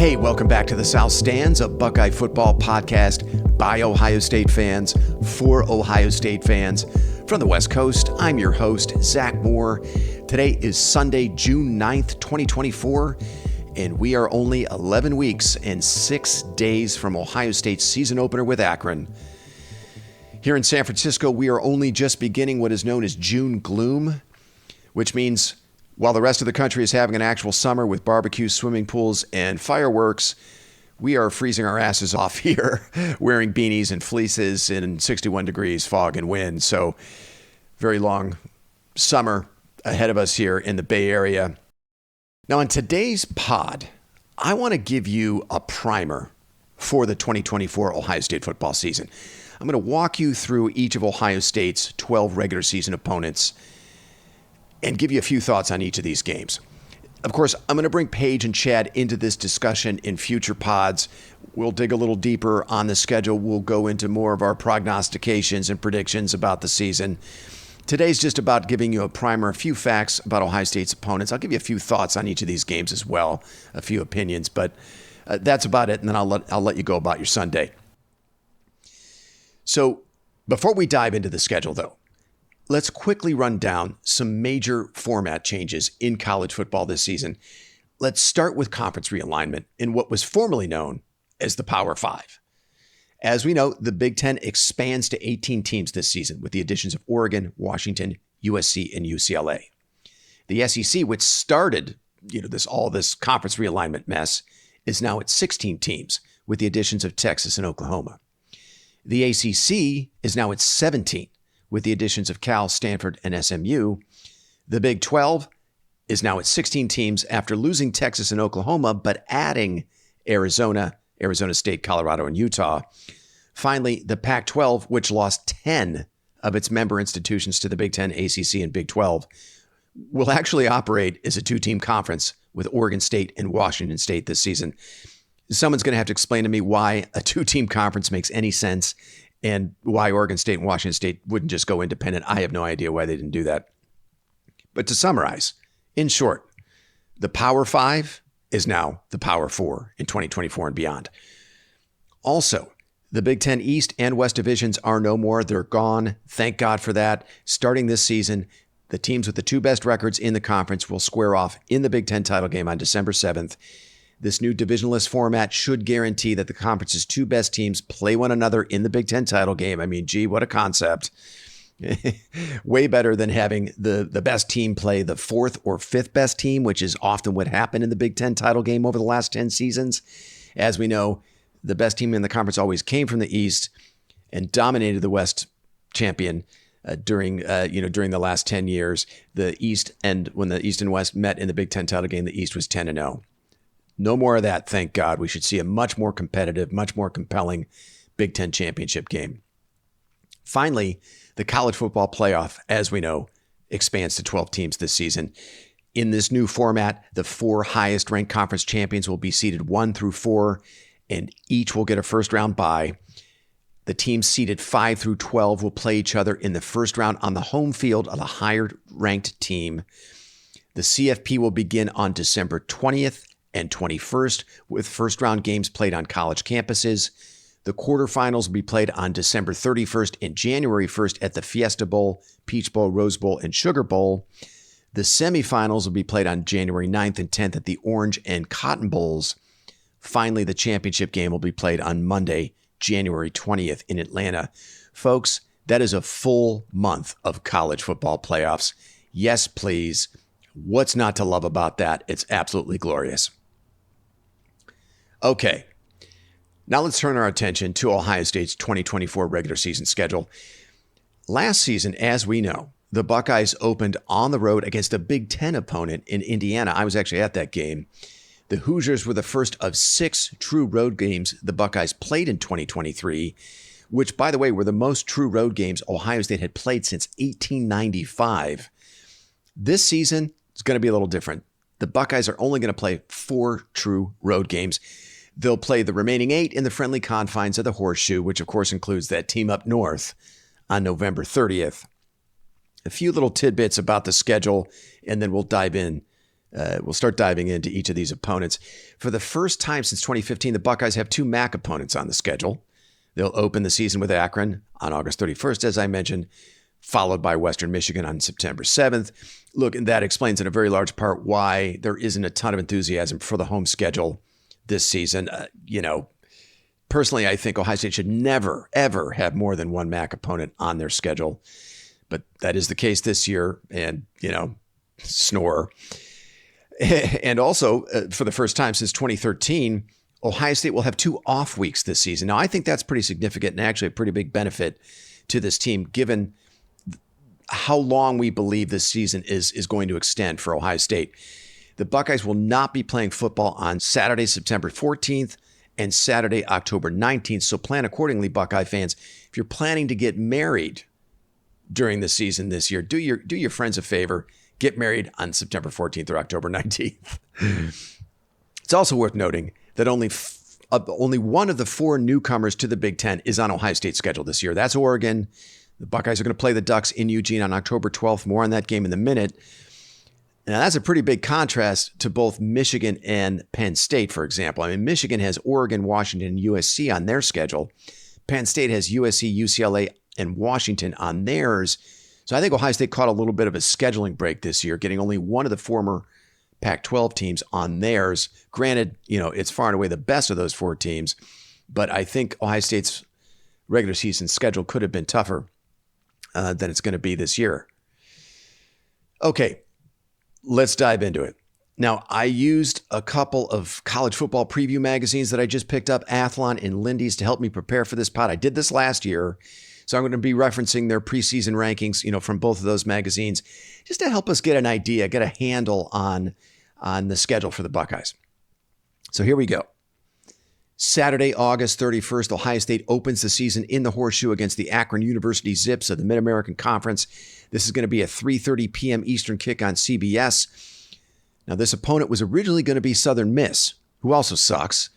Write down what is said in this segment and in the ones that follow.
Hey, welcome back to the South Stands, a Buckeye football podcast by Ohio State fans, for Ohio State fans. From the West Coast, I'm your host, Zach Moore. Today is Sunday, June 9th, 2024, and we are only 11 weeks and 6 days from Ohio State's season opener with Akron. Here in San Francisco, we are only just beginning what is known as June gloom, which means while the rest of the country is having an actual summer with barbecues, swimming pools, and fireworks, we are freezing our asses off here, wearing beanies and fleeces in 61 degrees, fog and wind. So very long summer ahead of us here in the Bay Area. Now, in today's pod, I want to give you a primer for the 2024 Ohio State football season. I'm going to walk you through each of Ohio State's 12 regular season opponents and give you a few thoughts on each of these games. Of course, I'm going to bring Paige and Chad into this discussion in future pods. We'll dig a little deeper on the schedule. We'll go into more of our prognostications and predictions about the season. Today's just about giving you a primer, a few facts about Ohio State's opponents. I'll give you a few thoughts on each of these games as well, a few opinions, but that's about it, and then I'll let you go about your Sunday. So before we dive into the schedule, though, let's quickly run down some major format changes in college football this season. Let's start with conference realignment in what was formerly known as the Power Five. As we know, the Big Ten expands to 18 teams this season with the additions of Oregon, Washington, USC, and UCLA. The SEC, which started all this conference realignment mess, is now at 16 teams with the additions of Texas and Oklahoma. The ACC is now at 17. With the additions of Cal, Stanford, and SMU. The Big 12 is now at 16 teams after losing Texas and Oklahoma, but adding Arizona State, Colorado, and Utah. Finally, the Pac-12, which lost 10 of its member institutions to the Big 10, ACC, and Big 12, will actually operate as a two-team conference with Oregon State and Washington State this season. Someone's going to have to explain to me why a two-team conference makes any sense and why Oregon State and Washington State wouldn't just go independent. I have no idea why they didn't do that. But to summarize, in short, the Power Five is now the Power Four in 2024 and beyond. Also, the Big Ten East and West divisions are no more. They're gone. Thank God for that. Starting this season, the teams with the two best records in the conference will square off in the Big Ten title game on December 7th. This new divisionless format should guarantee that the conference's two best teams play one another in the Big Ten title game. I mean, gee, what a concept. Way better than having the best team play the fourth or fifth best team, which is often what happened in the Big Ten title game over the last 10 seasons. As we know, the best team in the conference always came from the East and dominated the West champion during the last 10 years. The East, and when the East and West met in the Big Ten title game, the East was 10-0. No more of that, thank God. We should see a much more competitive, much more compelling Big Ten championship game. Finally, the college football playoff, as we know, expands to 12 teams this season. In this new format, the four highest-ranked conference champions will be seeded 1 through 4, and each will get a first-round bye. The teams seeded 5 through 12 will play each other in the first round on the home field of a higher-ranked team. The CFP will begin on December 20th and 21st, with first-round games played on college campuses. The quarterfinals will be played on December 31st and January 1st at the Fiesta Bowl, Peach Bowl, Rose Bowl, and Sugar Bowl. The semifinals will be played on January 9th and 10th at the Orange and Cotton Bowls. Finally, the championship game will be played on Monday, January 20th in Atlanta. Folks, that is a full month of college football playoffs. Yes, please. What's not to love about that? It's absolutely glorious. Okay, now let's turn our attention to Ohio State's 2024 regular season schedule. Last season, as we know, the Buckeyes opened on the road against a Big Ten opponent in Indiana. I was actually at that game. The Hoosiers were the first of 6 true road games the Buckeyes played in 2023, which, by the way, were the most true road games Ohio State had played since 1895. This season, it's going to be a little different. The Buckeyes are only going to play 4 true road games. They'll play the remaining 8 in the friendly confines of the Horseshoe, which of course includes that team up north on November 30th. A few little tidbits about the schedule, and then we'll dive in We'll start diving into each of these opponents. For the first time since 2015, the Buckeyes have two MAC opponents on the schedule. They'll open the season with Akron on August 31st, as I mentioned, followed by Western Michigan on September 7th. Look, and that explains in a very large part why there isn't a ton of enthusiasm for the home schedule this season. Personally, I think Ohio State should never, ever have more than one MAC opponent on their schedule. But that is the case this year, and, snore. And also, for the first time since 2013, Ohio State will have 2 off weeks this season. Now, I think that's pretty significant and actually a pretty big benefit to this team, given how long we believe this season is going to extend for Ohio State. The Buckeyes will not be playing football on Saturday, September 14th and Saturday, October 19th. So plan accordingly, Buckeye fans. If you're planning to get married during the season this year, do your friends a favor. Get married on September 14th or October 19th. It's also worth noting that only one of the 4 newcomers to the Big Ten is on Ohio State's schedule this year. That's Oregon. The Buckeyes are going to play the Ducks in Eugene on October 12th. More on that game in a minute. Now, that's a pretty big contrast to both Michigan and Penn State, for example. I mean, Michigan has Oregon, Washington, and USC on their schedule. Penn State has USC, UCLA, and Washington on theirs. So I think Ohio State caught a little bit of a scheduling break this year, getting only one of the former Pac-12 teams on theirs. Granted, it's far and away the best of those 4 teams, but I think Ohio State's regular season schedule could have been tougher than it's going to be this year. Okay, let's dive into it. Now, I used a couple of college football preview magazines that I just picked up, Athlon and Lindy's, to help me prepare for this pod. I did this last year, so I'm going to be referencing their preseason rankings, from both of those magazines, just to help us get an idea, get a handle on the schedule for the Buckeyes. So here we go. Saturday, August 31st, Ohio State opens the season in the Horseshoe against the Akron University Zips of the Mid-American Conference. This is going to be a 3:30 p.m. Eastern kick on CBS. Now, this opponent was originally going to be Southern Miss, who also sucks,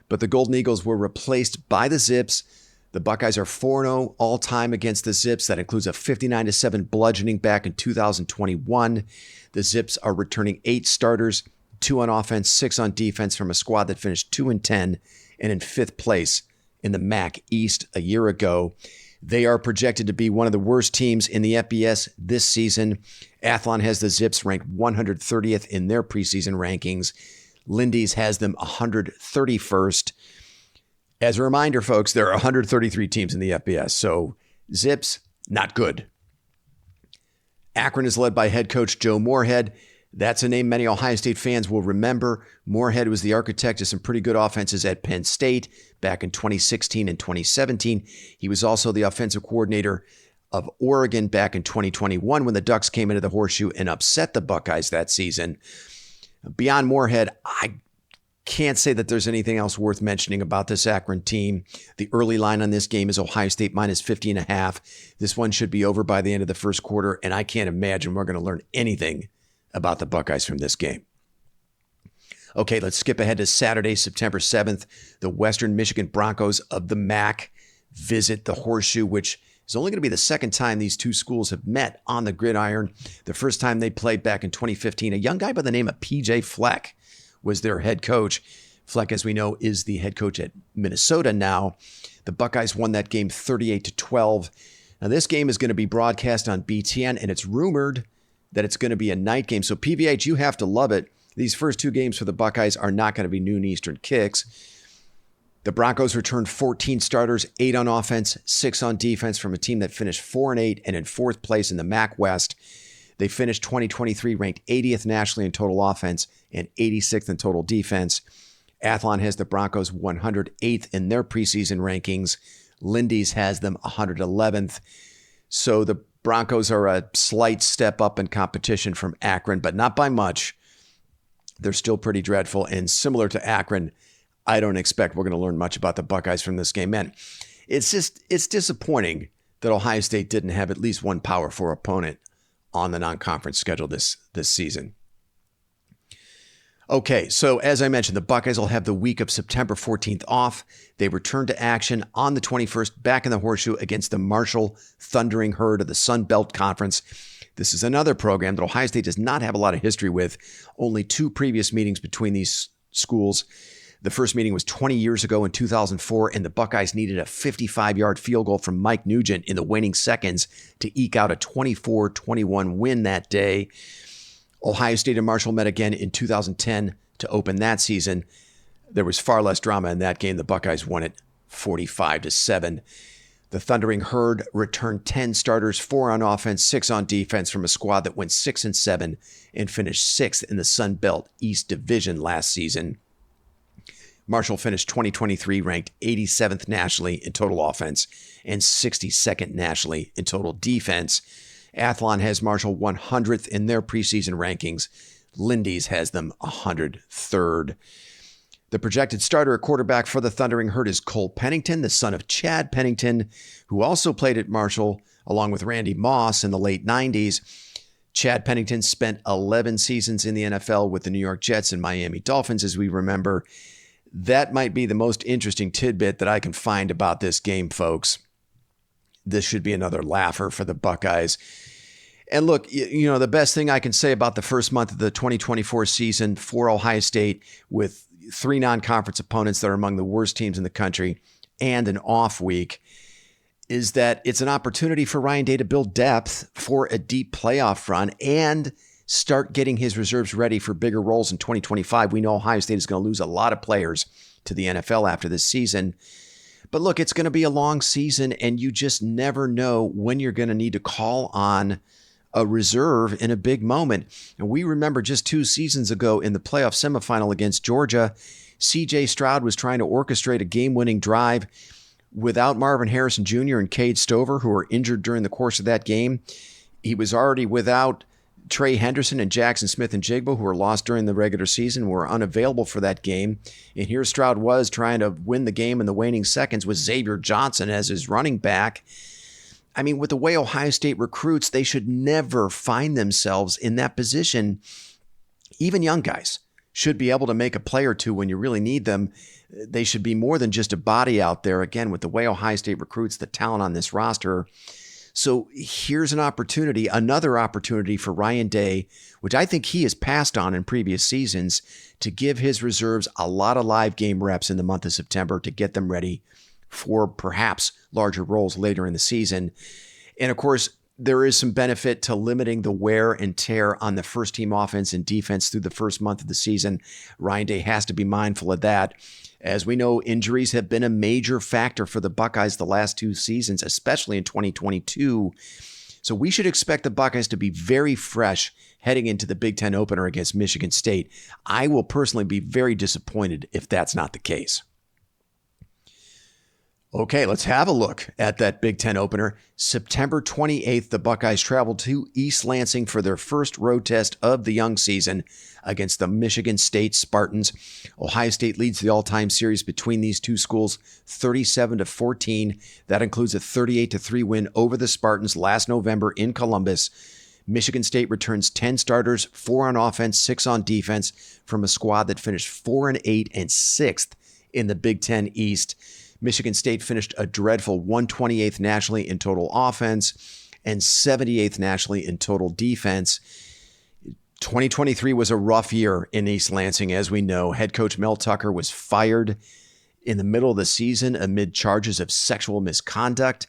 but the Golden Eagles were replaced by the Zips. The Buckeyes are 4-0 all-time against the Zips. That includes a 59-7 bludgeoning back in 2021. The Zips are returning 8 starters, 2 on offense, 6 on defense from a squad that finished 2-10 and in 5th place in the MAC East a year ago. They are projected to be one of the worst teams in the FBS this season. Athlon has the Zips ranked 130th in their preseason rankings. Lindy's has them 131st. As a reminder, folks, there are 133 teams in the FBS, so Zips, not good. Akron is led by head coach Joe Moorhead. That's a name many Ohio State fans will remember. Moorhead was the architect of some pretty good offenses at Penn State back in 2016 and 2017. He was also the offensive coordinator of Oregon back in 2021 when the Ducks came into the Horseshoe and upset the Buckeyes that season. Beyond Moorhead, I can't say that there's anything else worth mentioning about this Akron team. The early line on this game is Ohio State minus 50.5. This one should be over by the end of the first quarter, and I can't imagine we're going to learn anything about the Buckeyes from this game. Okay, let's skip ahead to Saturday, September 7th. The Western Michigan Broncos of the MAC visit the Horseshoe, which is only going to be the second time these two schools have met on the gridiron. The first time they played back in 2015, a young guy by the name of P.J. Fleck was their head coach. Fleck, as we know, is the head coach at Minnesota now. The Buckeyes won that game 38-12. Now, this game is going to be broadcast on BTN, and it's rumored that it's going to be a night game. So, PVH, you have to love it. These first 2 games for the Buckeyes are not going to be noon Eastern kicks. The Broncos returned 14 starters, 8 on offense, 6 on defense from a team that finished 4-8 and in 4th place in the MAC West. They finished 2023 ranked 80th nationally in total offense and 86th in total defense. Athlon has the Broncos 108th in their preseason rankings. Lindy's has them 111th. So the Broncos are a slight step up in competition from Akron, but not by much. They're still pretty dreadful. And similar to Akron, I don't expect we're going to learn much about the Buckeyes from this game. Man, it's disappointing that Ohio State didn't have at least one Power 4 opponent on the non-conference schedule this season. Okay, so as I mentioned, the Buckeyes will have the week of September 14th off. They return to action on the 21st back in the Horseshoe against the Marshall Thundering Herd of the Sun Belt Conference. This is another program that Ohio State does not have a lot of history with. Only 2 previous meetings between these schools. The first meeting was 20 years ago in 2004, and the Buckeyes needed a 55-yard field goal from Mike Nugent in the waning seconds to eke out a 24-21 win that day. Ohio State and Marshall met again in 2010 to open that season. There was far less drama in that game. The Buckeyes won it 45-7. The Thundering Herd returned 10 starters, 4 on offense, 6 on defense from a squad that went 6-7 and finished 6th in the Sun Belt East Division last season. Marshall finished 2023 ranked 87th nationally in total offense and 62nd nationally in total defense. Athlon has Marshall 100th in their preseason rankings. Lindy's has them 103rd. The projected starter at quarterback for the Thundering Herd is Cole Pennington, the son of Chad Pennington, who also played at Marshall along with Randy Moss in the late 90s. Chad Pennington spent 11 seasons in the NFL with the New York Jets and Miami Dolphins, as we remember. That might be the most interesting tidbit that I can find about this game, folks. This should be another laugher for the Buckeyes. And look, you know, the best thing I can say about the first month of the 2024 season for Ohio State, with 3 non-conference opponents that are among the worst teams in the country and an off week, is that it's an opportunity for Ryan Day to build depth for a deep playoff run and start getting his reserves ready for bigger roles in 2025. We know Ohio State is going to lose a lot of players to the NFL after this season. But look, it's going to be a long season, and you just never know when you're going to need to call on a reserve in a big moment. And we remember just 2 seasons ago in the playoff semifinal against Georgia, C.J. Stroud was trying to orchestrate a game-winning drive without Marvin Harrison Jr. and Cade Stover, who were injured during the course of that game. He was already without Trey Henderson and Jackson Smith and Jigbo, who were lost during the regular season, were unavailable for that game. And here Stroud was trying to win the game in the waning seconds with Xavier Johnson as his running back. I mean, with the way Ohio State recruits, they should never find themselves in that position. Even young guys should be able to make a play or two when you really need them. They should be more than just a body out there. Again, with the way Ohio State recruits, the talent on this roster. So here's an opportunity, another opportunity for Ryan Day, which I think he has passed on in previous seasons, to give his reserves a lot of live game reps in the month of September to get them ready for perhaps larger roles later in the season. And of course, there is some benefit to limiting the wear and tear on the first team offense and defense through the first month of the season. Ryan Day has to be mindful of that. As we know, injuries have been a major factor for the Buckeyes the last 2 seasons, especially in 2022. So we should expect the Buckeyes to be very fresh heading into the Big Ten opener against Michigan State. I will personally be very disappointed if that's not the case. Okay, let's have a look at that Big Ten opener. September 28th, the Buckeyes traveled to East Lansing for their first road test of the young season against the Michigan State Spartans. Ohio State leads the all-time series between these two schools 37-14. That includes a 38-3 win over the Spartans last November in Columbus. Michigan State returns 10 starters, 4 on offense, 6 on defense from a squad that finished 4-8 and 6th in the Big Ten East. Michigan State finished a dreadful 128th nationally in total offense and 78th nationally in total defense. 2023 was a rough year in East Lansing, as we know. Head coach Mel Tucker was fired in the middle of the season amid charges of sexual misconduct.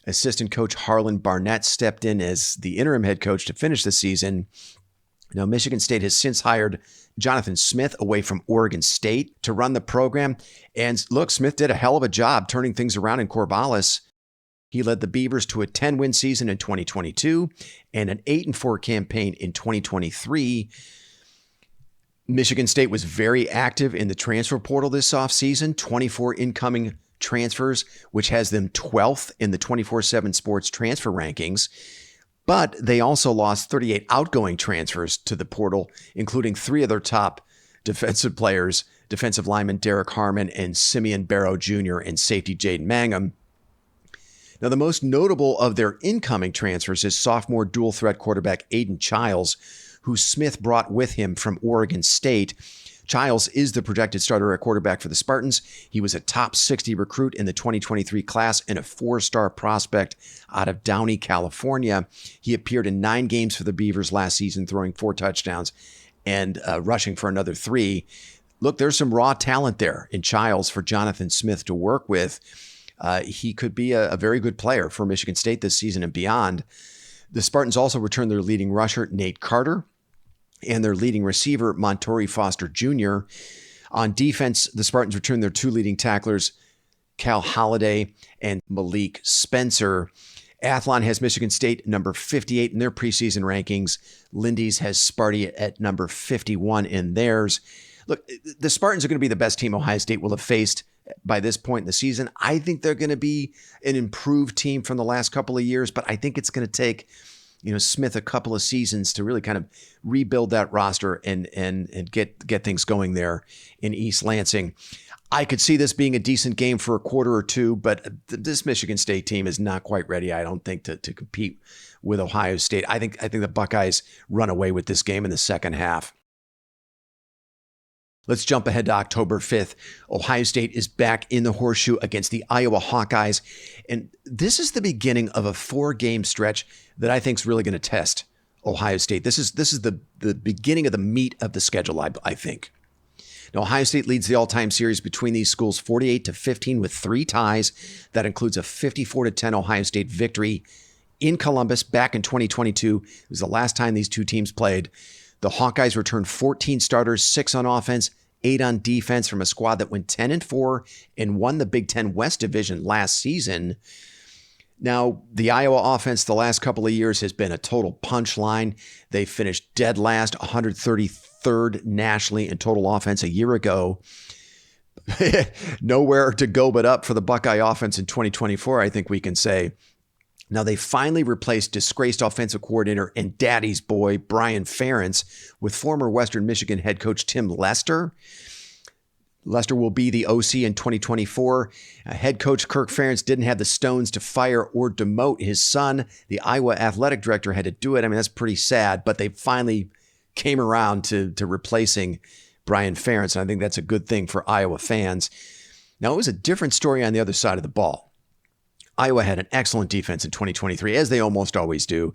Assistant coach Harlan Barnett stepped in as the interim head coach to finish the season. Now, Michigan State has since hired Jonathan Smith away from Oregon State to run the program. And look, Smith did a hell of a job turning things around in Corvallis. He led the Beavers to a 10-win season in 2022 and an 8-4 campaign in 2023. Michigan State was very active in the transfer portal this offseason, 24 incoming transfers, which has them 12th in the 24/7 Sports transfer rankings. But they also lost 38 outgoing transfers to the portal, including 3 of their top defensive players, defensive lineman Derek Harmon and Simeon Barrow Jr. and safety Jaden Mangum. Now, the most notable of their incoming transfers is sophomore dual threat quarterback Aiden Childs, who Smith brought with him from Oregon State. Childs is the projected starter at quarterback for the Spartans. He was a top 60 recruit in the 2023 class and a 4-star prospect out of Downey, California. He appeared in 9 games for the Beavers last season, throwing 4 touchdowns and rushing for another 3. Look, there's some raw talent there in Childs for Jonathan Smith to work with. He could be a very good player for Michigan State this season and beyond. The Spartans also returned their leading rusher, Nate Carter, and their leading receiver, Montori Foster Jr. On defense, the Spartans returned their 2 leading tacklers, Cal Holliday and Malik Spencer. Athlon has Michigan State number 58 in their preseason rankings. Lindy's has Sparty at number 51 in theirs. Look, the Spartans are going to be the best team Ohio State will have faced by this point in the season. I think they're going to be an improved team from the last couple of years, but I think it's going to take Smith a couple of seasons to really kind of rebuild that roster and get things going there in East Lansing. I could see this being a decent game for a quarter or two, but this Michigan State team is not quite ready, I don't think, to compete with Ohio State. I think the Buckeyes run away with this game in the second half. Let's jump ahead to October 5th. Ohio State is back in the horseshoe against the Iowa Hawkeyes. And this is the beginning of a 4-game stretch that I think is really going to test Ohio State. This is the beginning of the meat of the schedule, I think. Now, Ohio State leads the all-time series between these schools 48-15 with 3 ties. That includes a 54-10 Ohio State victory in Columbus back in 2022. It was the last time these two teams played. The Hawkeyes returned 14 starters, 6 on offense, 8 on defense from a squad that went 10-4 and won the Big Ten West Division last season. Now, the Iowa offense the last couple of years has been a total punchline. They finished dead last, 133rd nationally in total offense a year ago. Nowhere to go but up for the Buckeye offense in 2024, I think we can say. Now, they finally replaced disgraced offensive coordinator and daddy's boy, Brian Ferentz, with former Western Michigan head coach Tim Lester. Lester will be the OC in 2024. Head coach Kirk Ferentz didn't have the stones to fire or demote his son. The Iowa athletic director had to do it. I mean, that's pretty sad, but they finally came around to replacing Brian Ferentz, and I think that's a good thing for Iowa fans. Now, it was a different story on the other side of the ball. Iowa had an excellent defense in 2023, as they almost always do.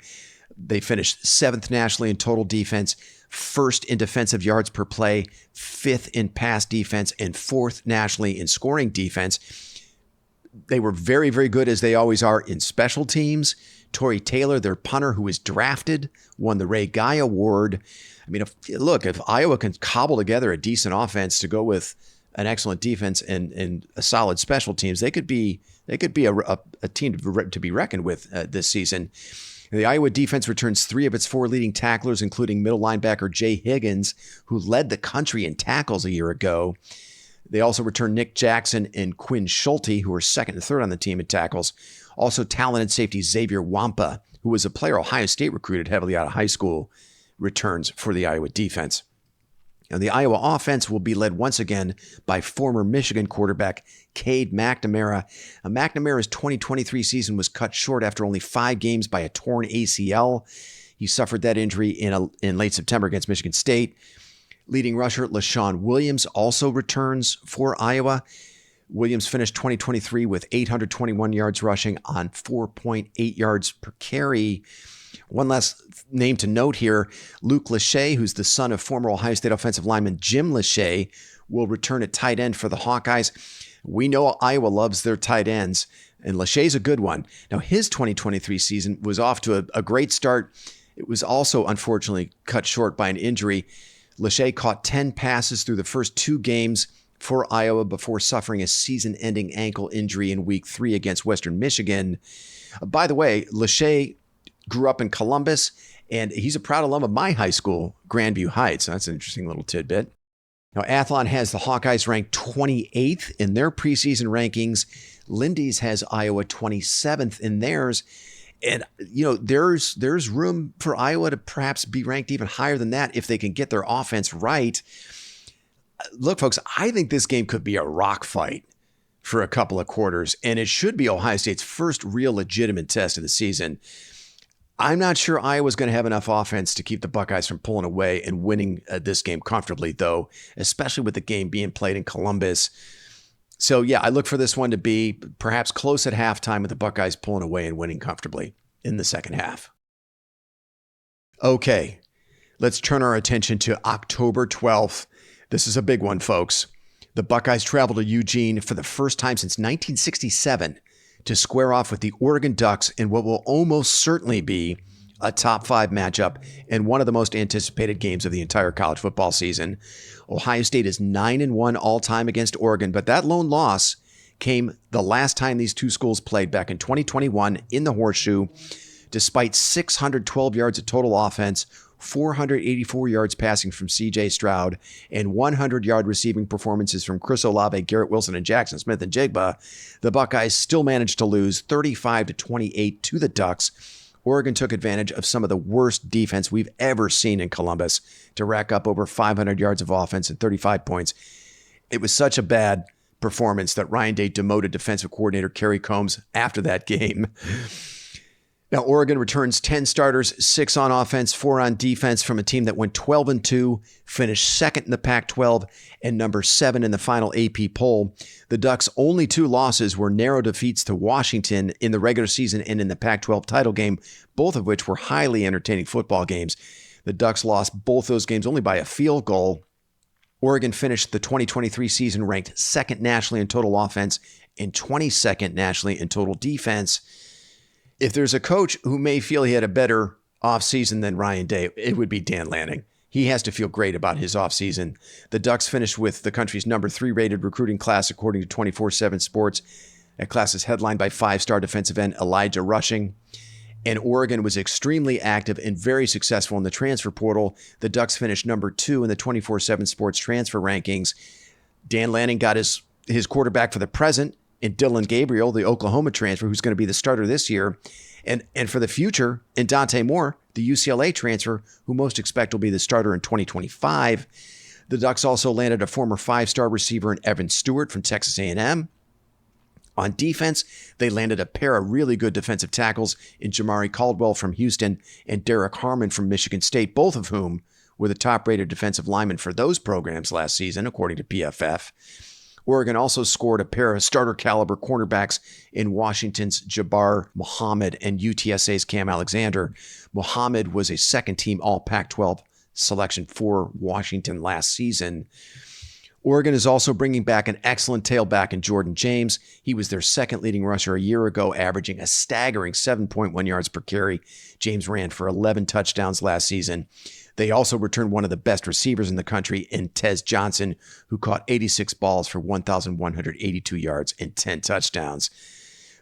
They finished 7th nationally in total defense, 1st in defensive yards per play, 5th in pass defense, and 4th nationally in scoring defense. They were very, very good, as they always are, in special teams. Torrey Taylor, their punter, who was drafted, won the Ray Guy Award. I mean, if Iowa can cobble together a decent offense to go with an excellent defense and a solid special teams, they could be a team to be reckoned with this season. The Iowa defense returns 3 of its 4 leading tacklers, including middle linebacker Jay Higgins, who led the country in tackles a year ago. They also return Nick Jackson and Quinn Schulte, who are 2nd and 3rd on the team in tackles. Also talented safety Xavier Wampa, who was a player Ohio State recruited heavily out of high school, returns for the Iowa defense. Now, the Iowa offense will be led once again by former Michigan quarterback Cade McNamara. Now, McNamara's 2023 season was cut short after only 5 games by a torn ACL. He suffered that injury in late September against Michigan State. Leading rusher LaShawn Williams also returns for Iowa. Williams finished 2023 with 821 yards rushing on 4.8 yards per carry. One last name to note here, Luke Lachey, who's the son of former Ohio State offensive lineman Jim Lachey, will return at tight end for the Hawkeyes. We know Iowa loves their tight ends, and Lachey's a good one. Now, his 2023 season was off to a great start. It was also, unfortunately, cut short by an injury. Lachey caught 10 passes through the first 2 games for Iowa before suffering a season-ending ankle injury in Week 3 against Western Michigan. By the way, Lachey grew up in Columbus, and he's a proud alum of my high school, Grandview Heights. So that's an interesting little tidbit. Now, Athlon has the Hawkeyes ranked 28th in their preseason rankings. Lindy's has Iowa 27th in theirs. And, there's room for Iowa to perhaps be ranked even higher than that if they can get their offense right. Look, folks, I think this game could be a rock fight for a couple of quarters, and it should be Ohio State's first real legitimate test of the season. I'm not sure Iowa's going to have enough offense to keep the Buckeyes from pulling away and winning this game comfortably, though, especially with the game being played in Columbus. So, yeah, I look for this one to be perhaps close at halftime with the Buckeyes pulling away and winning comfortably in the second half. Okay, let's turn our attention to October 12th. This is a big one, folks. The Buckeyes travel to Eugene for the first time since 1967 to square off with the Oregon Ducks in what will almost certainly be a top 5 matchup and one of the most anticipated games of the entire college football season. Ohio State is 9-1 all-time against Oregon, but that lone loss came the last time these two schools played back in 2021 in the Horseshoe. Despite 612 yards of total offense, 484 yards passing from C.J. Stroud, and 100-yard receiving performances from Chris Olave, Garrett Wilson, and Jackson Smith-Njigba, the Buckeyes still managed to lose 35-28 to the Ducks. Oregon took advantage of some of the worst defense we've ever seen in Columbus to rack up over 500 yards of offense and 35 points. It was such a bad performance that Ryan Day demoted defensive coordinator Kerry Combs after that game. Now, Oregon returns 10 starters, 6 on offense, 4 on defense from a team that went 12-2, finished second in the Pac-12, and number 7 in the final AP poll. The Ducks' only 2 losses were narrow defeats to Washington in the regular season and in the Pac-12 title game, both of which were highly entertaining football games. The Ducks lost both those games only by a field goal. Oregon finished the 2023 season ranked 2nd nationally in total offense and 22nd nationally in total defense. If there's a coach who may feel he had a better offseason than Ryan Day, it would be Dan Lanning. He has to feel great about his offseason. The Ducks finished with the country's number 3 rated recruiting class, according to 24/7 Sports. That class is headlined by 5-star defensive end Elijah Rushing. And Oregon was extremely active and very successful in the transfer portal. The Ducks finished number 2 in the 24/7 Sports transfer rankings. Dan Lanning got his quarterback for the present in Dylan Gabriel, the Oklahoma transfer, who's going to be the starter this year. And for the future, in Dante Moore, the UCLA transfer, who most expect will be the starter in 2025. The Ducks also landed a former 5-star receiver in Evan Stewart from Texas A&M. On defense, they landed a pair of really good defensive tackles in Jamari Caldwell from Houston and Derek Harmon from Michigan State, both of whom were the top-rated defensive linemen for those programs last season, according to PFF. Oregon also scored a pair of starter-caliber cornerbacks in Washington's Jabbar Muhammad and UTSA's Cam Alexander. Muhammad was a second-team All-Pac-12 selection for Washington last season. Oregon is also bringing back an excellent tailback in Jordan James. He was their second leading rusher a year ago, averaging a staggering 7.1 yards per carry. James ran for 11 touchdowns last season. They also returned one of the best receivers in the country in Tez Johnson, who caught 86 balls for 1,182 yards and 10 touchdowns.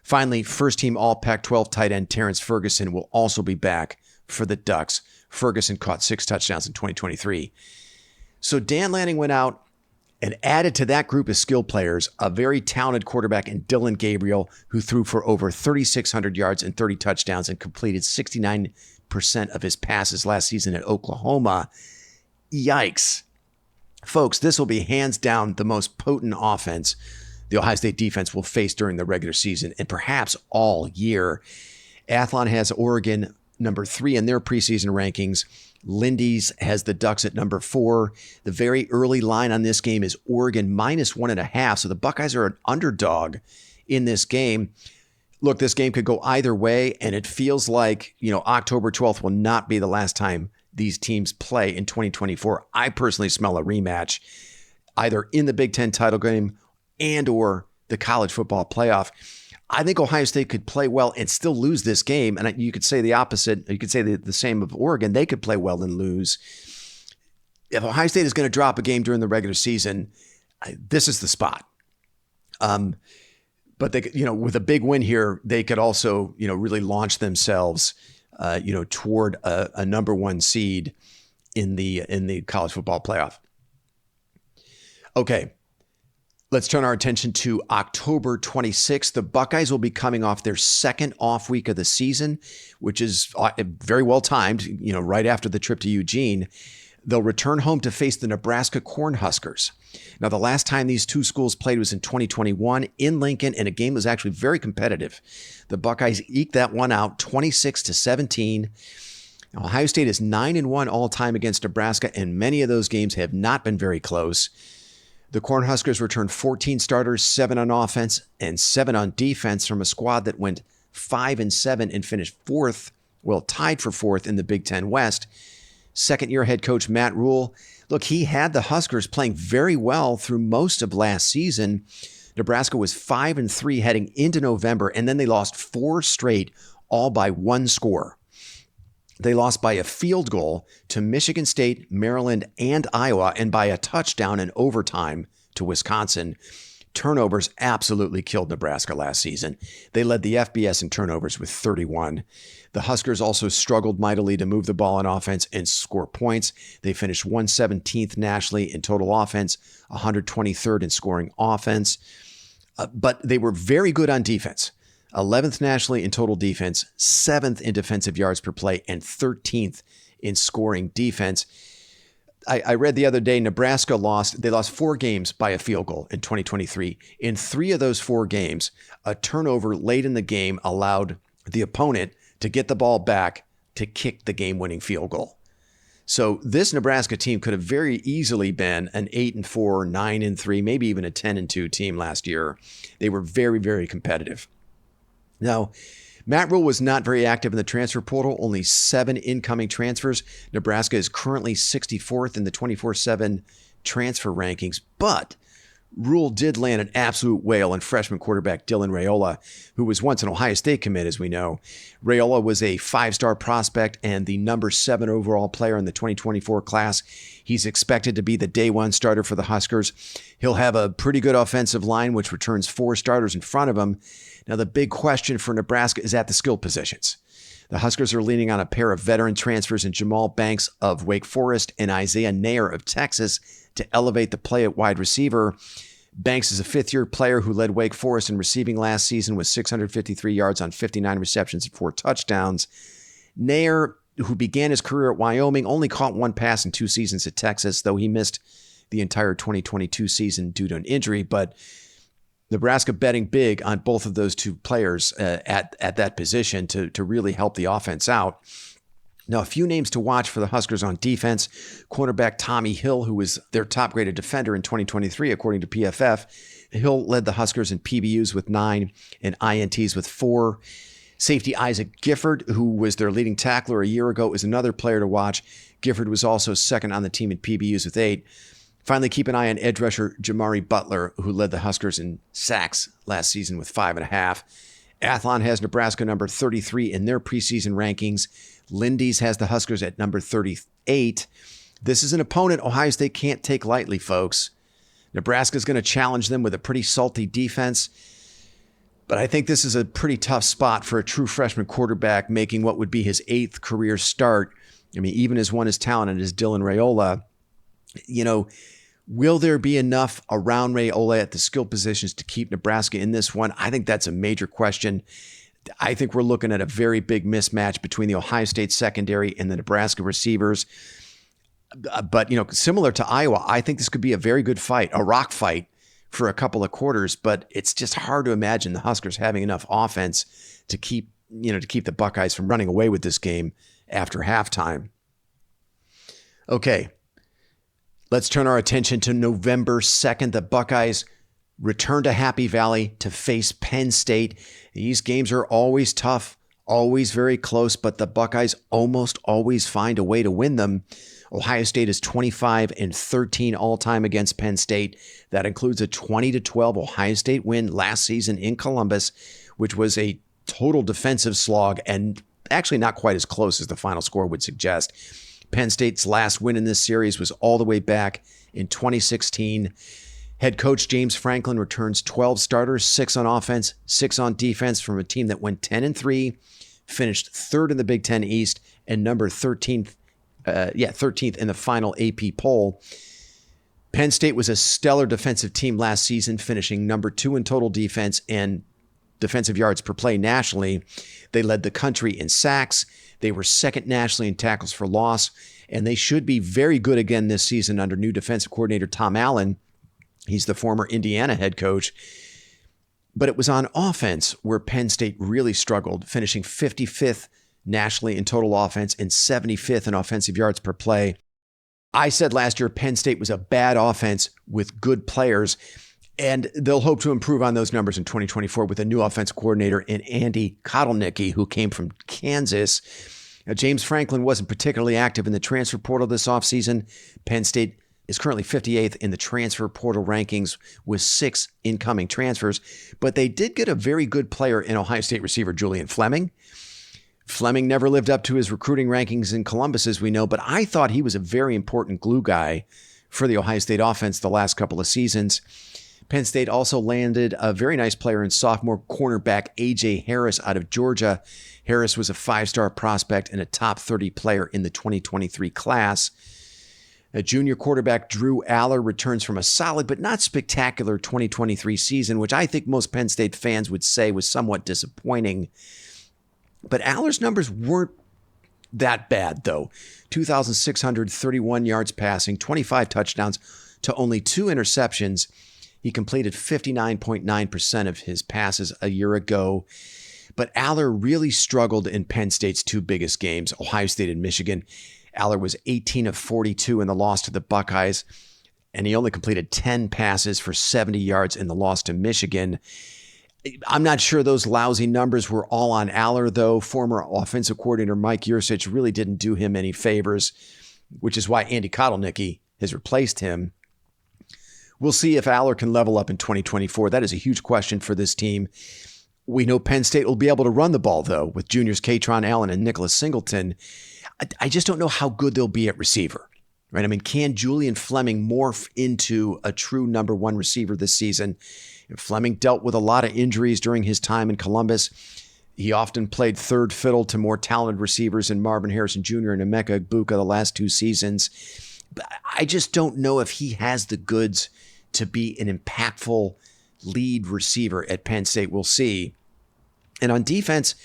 Finally, first-team All-Pac-12 tight end Terrence Ferguson will also be back for the Ducks. Ferguson caught 6 touchdowns in 2023. So Dan Lanning went out and added to that group of skill players a very talented quarterback in Dylan Gabriel, who threw for over 3,600 yards and 30 touchdowns and completed 69% of his passes last season at Oklahoma. Yikes. Folks, this will be hands down the most potent offense the Ohio State defense will face during the regular season and perhaps all year. Athlon has Oregon number 3 in their preseason rankings. Lindy's has the Ducks at number 4. The very early line on this game is Oregon minus 1.5. So the Buckeyes are an underdog in this game. Look, this game could go either way, and it feels like, October 12th will not be the last time these teams play in 2024. I personally smell a rematch, either in the Big Ten title game and or the college football playoff. I think Ohio State could play well and still lose this game. And you could say the opposite. You could say the same of Oregon. They could play well and lose. If Ohio State is going to drop a game during the regular season, this is the spot. But they, with a big win here, they could also, really launch themselves, toward a number 1 seed in the college football playoff. Okay. Let's turn our attention to October 26th. The Buckeyes will be coming off their second off week of the season, which is very well timed, right after the trip to Eugene. They'll return home to face the Nebraska Cornhuskers. Now, the last time these two schools played was in 2021 in Lincoln, and a game was actually very competitive. The Buckeyes eked that one out 26-17. Now, Ohio State is 9-1 all-time against Nebraska, and many of those games have not been very close. The Cornhuskers returned 14 starters, 7 on offense and 7 on defense from a squad that went 5-7 and finished tied for fourth in the Big Ten West. Second-year head coach Matt Rule, look, he had the Huskers playing very well through most of last season. Nebraska was 5-3 heading into November, and then they lost 4 straight, all by 1 score. They lost by a field goal to Michigan State, Maryland, and Iowa, and by a touchdown in overtime to Wisconsin. Turnovers absolutely killed Nebraska last season. They led the FBS in turnovers with 31. The Huskers also struggled mightily to move the ball on offense and score points. They finished 117th nationally in total offense, 123rd in scoring offense. But they were very good on defense. 11th nationally in total defense, 7th in defensive yards per play, and 13th in scoring defense. I read the other day, Nebraska lost 4 games by a field goal in 2023. In 3 of those 4 games, a turnover late in the game allowed the opponent to get the ball back to kick the game-winning field goal. So this Nebraska team could have very easily been an 8-4, 9-3, maybe even a 10-2 team last year. They were very, very competitive. Now, Matt Rule was not very active in the transfer portal, only 7 incoming transfers. Nebraska is currently 64th in the 24/7 transfer rankings, but Rule did land an absolute whale in freshman quarterback Dylan Raiola, who was once an Ohio State commit, as we know. Raiola was a 5-star prospect and the number 7 overall player in the 2024 class. He's expected to be the day 1 starter for the Huskers. He'll have a pretty good offensive line, which returns 4 starters in front of him. Now, the big question for Nebraska is at the skill positions. The Huskers are leaning on a pair of veteran transfers in Jamal Banks of Wake Forest and Isaiah Nair of Texas to elevate the play at wide receiver. Banks is a 5th-year player who led Wake Forest in receiving last season with 653 yards on 59 receptions and 4 touchdowns. Nair, who began his career at Wyoming, only caught 1 pass in 2 seasons at Texas, though he missed the entire 2022 season due to an injury. But Nebraska betting big on both of those 2 players at that position to really help the offense out. Now, a few names to watch for the Huskers on defense. Cornerback Tommy Hill, who was their top-graded defender in 2023, according to PFF. Hill led the Huskers in PBUs with 9 and INTs with 4. Safety Isaac Gifford, who was their leading tackler a year ago, is another player to watch. Gifford was also second on the team in PBUs with 8. Finally, keep an eye on edge rusher Jamari Butler, who led the Huskers in sacks last season with 5.5. Athlon has Nebraska number 33 in their preseason rankings. Lindy's has the Huskers at number 38. This is an opponent Ohio State can't take lightly, folks. Nebraska's going to challenge them with a pretty salty defense. But I think this is a pretty tough spot for a true freshman quarterback making what would be his 8th career start. I mean, even as one as talented as Dylan Raiola, will there be enough around Raiola at the skill positions to keep Nebraska in this one? I think that's a major question. I think we're looking at a very big mismatch between the Ohio State secondary and the Nebraska receivers. But, similar to Iowa, I think this could be a very good fight, a rock fight for a couple of quarters. But it's just hard to imagine the Huskers having enough offense to keep the Buckeyes from running away with this game after halftime. Okay. Let's turn our attention to November 2nd. The Buckeyes return to Happy Valley to face Penn State. These games are always tough, always very close, but the Buckeyes almost always find a way to win them. Ohio State is 25-13 all-time against Penn State. That includes a 20-12 Ohio State win last season in Columbus, which was a total defensive slog and actually not quite as close as the final score would suggest. Penn State's last win in this series was all the way back in 2016. Head coach James Franklin returns 12 starters, 6 on offense, 6 on defense from a team that went 10-3, finished 3rd in the Big Ten East, and number 13th in the final AP poll. Penn State was a stellar defensive team last season, finishing number 2 in total defense and defensive yards per play nationally. They led the country in sacks. They were second nationally in tackles for loss, and they should be very good again this season under new defensive coordinator Tom Allen. He's the former Indiana head coach. But it was on offense where Penn State really struggled, finishing 55th nationally in total offense and 75th in offensive yards per play. I said last year Penn State was a bad offense with good players, and they'll hope to improve on those numbers in 2024 with a new offensive coordinator in Andy Kotelnicki, who came from Kansas. Now, James Franklin wasn't particularly active in the transfer portal this offseason. Penn State is currently 58th in the transfer portal rankings with 6 incoming transfers, but they did get a very good player in Ohio State receiver Julian Fleming. Fleming never lived up to his recruiting rankings in Columbus, as we know, but I thought he was a very important glue guy for the Ohio State offense the last couple of seasons. Penn State also landed a very nice player in sophomore cornerback A.J. Harris out of Georgia. Harris was a 5-star prospect and a top 30 player in the 2023 class. A junior quarterback Drew Aller returns from a solid but not spectacular 2023 season, which I think most Penn State fans would say was somewhat disappointing. But Aller's numbers weren't that bad, though. 2,631 yards passing, 25 touchdowns to only 2 interceptions. He completed 59.9% of his passes a year ago. But Aller really struggled in Penn State's 2 biggest games, Ohio State and Michigan. Aller was 18 of 42 in the loss to the Buckeyes, and he only completed 10 passes for 70 yards in the loss to Michigan. I'm not sure those lousy numbers were all on Aller, though. Former offensive coordinator Mike Yurcich really didn't do him any favors, which is why Andy Kotelnicki has replaced him. We'll see if Aller can level up in 2024. That is a huge question for this team. We know Penn State will be able to run the ball, though, with juniors Katron Allen and Nicholas Singleton. I just don't know how good they'll be at receiver, right? I mean, can Julian Fleming morph into a true number 1 receiver this season? Fleming dealt with a lot of injuries during his time in Columbus. He often played third fiddle to more talented receivers in Marvin Harrison Jr. and Emeka Egbuka the last 2 seasons. But I just don't know if he has the goods to be an impactful lead receiver at Penn State. We'll see. And on defense,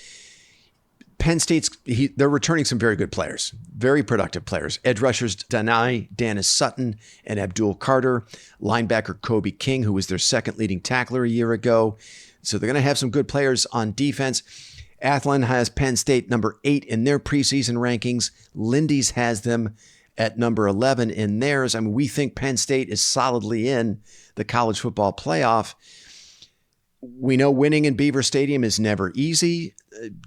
Penn State's, they're returning some very good players, very productive players. Edge rushers Dennis Sutton and Abdul Carter, linebacker Kobe King, who was their second leading tackler a year ago. So they're going to have some good players on defense. Athlon has Penn State number 8 in their preseason rankings. Lindy's has them at number 11 in theirs. I mean, we think Penn State is solidly in the college football playoff. We know winning in Beaver Stadium is never easy.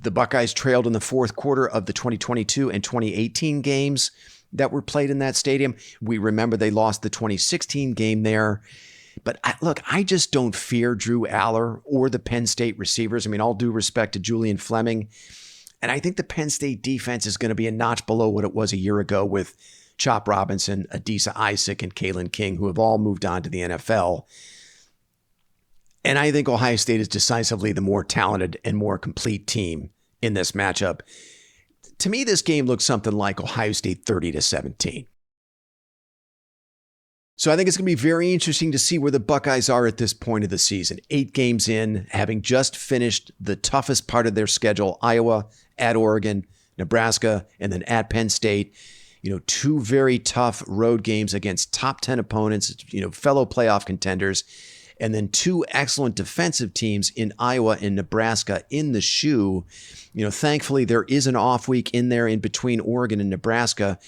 The Buckeyes trailed in the fourth quarter of the 2022 and 2018 games that were played in that stadium. We remember they lost the 2016 game there. But look, I just don't fear Drew Aller or the Penn State receivers. I mean, all due respect to Julian Fleming. And I think the Penn State defense is going to be a notch below what it was a year ago with Chop Robinson, Adisa Isaac, and Kalen King, who have all moved on to the NFL. And I think Ohio State is decisively the more talented and more complete team in this matchup. To me, this game looks something like Ohio State 30-17. So I think it's going to be very interesting to see where the Buckeyes are at this point of the season. 8 games in, having just finished the toughest part of their schedule, Iowa, at Oregon, Nebraska, and then at Penn State. 2 very tough road games against top 10 opponents, fellow playoff contenders. And then 2 excellent defensive teams in Iowa and Nebraska in the shoe. Thankfully, there is an off week in there in between Oregon and Nebraska.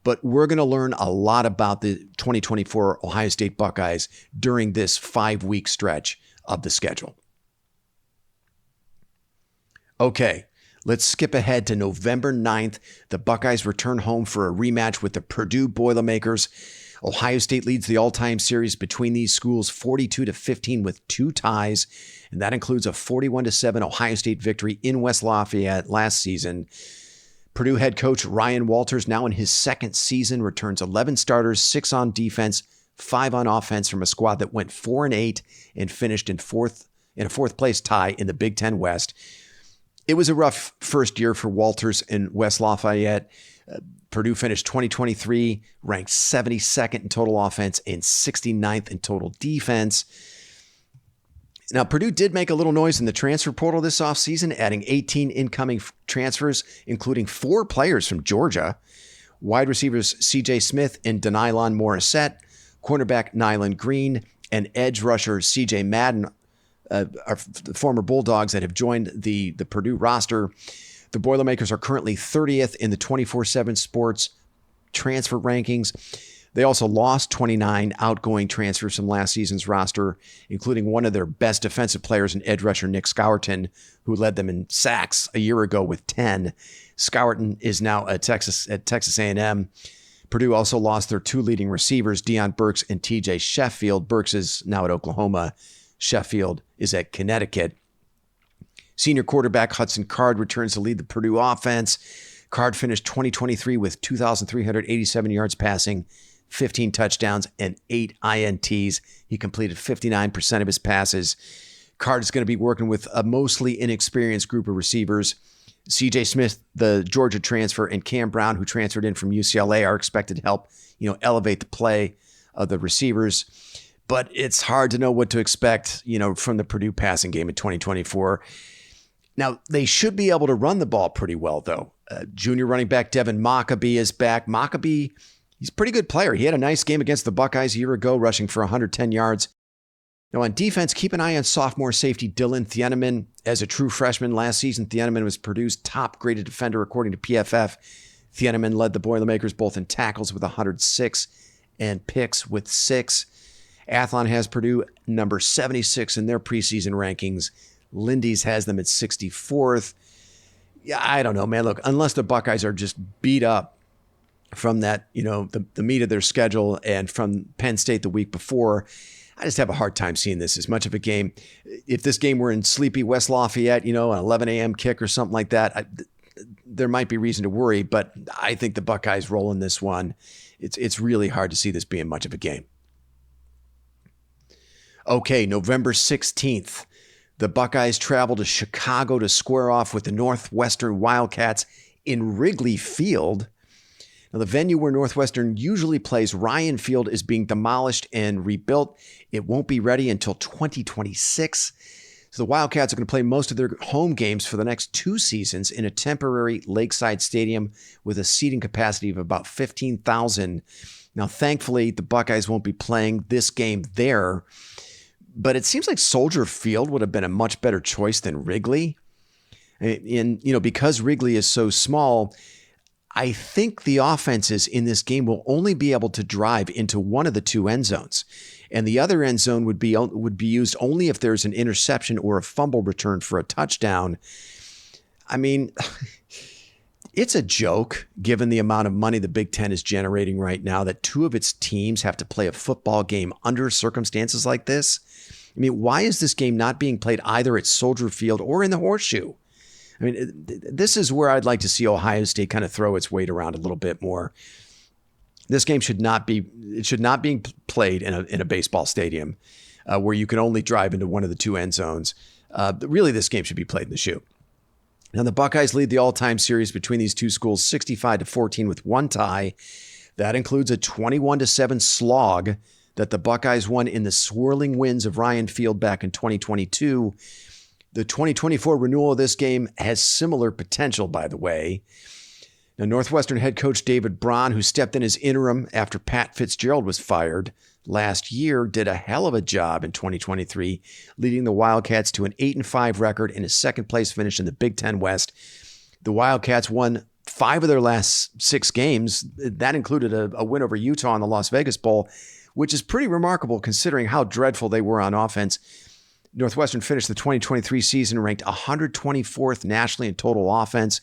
But we're going to learn a lot about the 2024 Ohio State Buckeyes during this 5-week stretch of the schedule. Okay, let's skip ahead to November 9th. The Buckeyes return home for a rematch with the Purdue Boilermakers. Ohio State leads the all-time series between these schools 42-15 with 2 ties, and that includes a 41-7 Ohio State victory in West Lafayette last season. Purdue head coach Ryan Walters, now in his 2nd season, returns 11 starters, 6 on defense, 5 on offense from a squad that went 4-8 and finished in a 4th place tie in the Big Ten West. It was a rough first year for Walters in West Lafayette. Purdue finished 2023 ranked 72nd in total offense and 69th in total defense. Now, Purdue did make a little noise in the transfer portal this offseason, adding 18 incoming transfers, including 4 players from Georgia. Wide receivers C.J. Smith and Denylon Morissette, cornerback Nyland Green, and edge rusher C.J. Madden are former Bulldogs that have joined the Purdue roster. The Boilermakers are currently 30th in the 24/7 Sports transfer rankings. They also lost 29 outgoing transfers from last season's roster, including one of their best defensive players in edge rusher Nick Scourton, who led them in sacks a year ago with 10. Scourton is now at Texas A&M. Purdue also lost their 2 leading receivers, Deion Burks and TJ Sheffield. Burks is now at Oklahoma. Sheffield is at Connecticut. Senior quarterback Hudson Card returns to lead the Purdue offense. Card finished 2023 with 2,387 yards passing, 15 touchdowns, and 8 INTs. He completed 59% of his passes. Card is going to be working with a mostly inexperienced group of receivers. C.J. Smith, the Georgia transfer, and Cam Brown, who transferred in from UCLA, are expected to help, elevate the play of the receivers. But it's hard to know what to expect, from the Purdue passing game in 2024. Now, they should be able to run the ball pretty well, though. Junior running back Devin Mockabee is back. Mockabee, he's a pretty good player. He had a nice game against the Buckeyes a year ago, rushing for 110 yards. Now, on defense, keep an eye on sophomore safety Dylan Thieneman. As a true freshman last season, Thieneman was Purdue's top-graded defender according to PFF. Thieneman led the Boilermakers both in tackles with 106 and picks with 6. Athlon has Purdue number 76 in their preseason rankings. Lindy's has them at 64th. Yeah, I don't know, man. Look, unless the Buckeyes are just beat up from that, the meat of their schedule and from Penn State the week before, I just have a hard time seeing this as much of a game. If this game were in sleepy West Lafayette, an 11 a.m. kick or something like that, there might be reason to worry, but I think the Buckeyes roll in this one. It's really hard to see this being much of a game. Okay, November 16th. The Buckeyes travel to Chicago to square off with the Northwestern Wildcats in Wrigley Field. Now, the venue where Northwestern usually plays, Ryan Field, is being demolished and rebuilt. It won't be ready until 2026. So the Wildcats are going to play most of their home games for the next 2 seasons in a temporary lakeside stadium with a seating capacity of about 15,000. Now, thankfully, the Buckeyes won't be playing this game there. But it seems like Soldier Field would have been a much better choice than Wrigley. And, because Wrigley is so small, I think the offenses in this game will only be able to drive into one of the 2 end zones. And the other end zone would be used only if there's an interception or a fumble return for a touchdown. I mean, it's a joke, given the amount of money the Big Ten is generating right now, that 2 of its teams have to play a football game under circumstances like this. I mean, why is this game not being played either at Soldier Field or in the Horseshoe? I mean, this is where I'd like to see Ohio State kind of throw its weight around a little bit more. This game should not be played in a baseball stadium where you can only drive into one of the 2 end zones. Really, this game should be played in the shoe. Now, the Buckeyes lead the all-time series between these 2 schools 65-14 with 1 tie. That includes a 21-7 slog that the Buckeyes won in the swirling winds of Ryan Field back in 2022. The 2024 renewal of this game has similar potential, by the way. Now, Northwestern head coach David Braun, who stepped in as interim after Pat Fitzgerald was fired last year, did a hell of a job in 2023, leading the Wildcats to an 8-5 record and a second-place finish in the Big Ten West. The Wildcats won 5 of their last 6 games. That included a win over Utah in the Las Vegas Bowl, which is pretty remarkable considering how dreadful they were on offense. Northwestern finished the 2023 season ranked 124th nationally in total offense,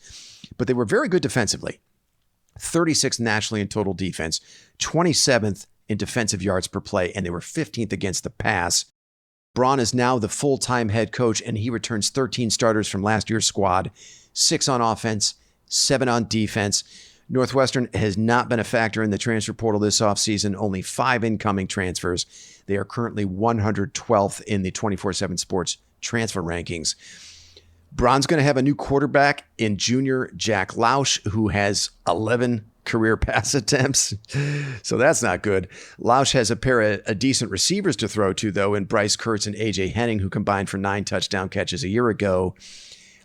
but they were very good defensively. 36th nationally in total defense, 27th in defensive yards per play, and they were 15th against the pass. Braun is now the full-time head coach, and he returns 13 starters from last year's squad, 6 on offense, 7 on defense. Northwestern has not been a factor in the transfer portal this offseason, only 5 incoming transfers. They are currently 112th in the 24/7 Sports transfer rankings. Braun's going to have a new quarterback in junior Jack Lausch, who has 11 career pass attempts. So that's not good. Lausch has a pair of decent receivers to throw to, though, in Bryce Kurtz and A.J. Henning, who combined for 9 touchdown catches a year ago.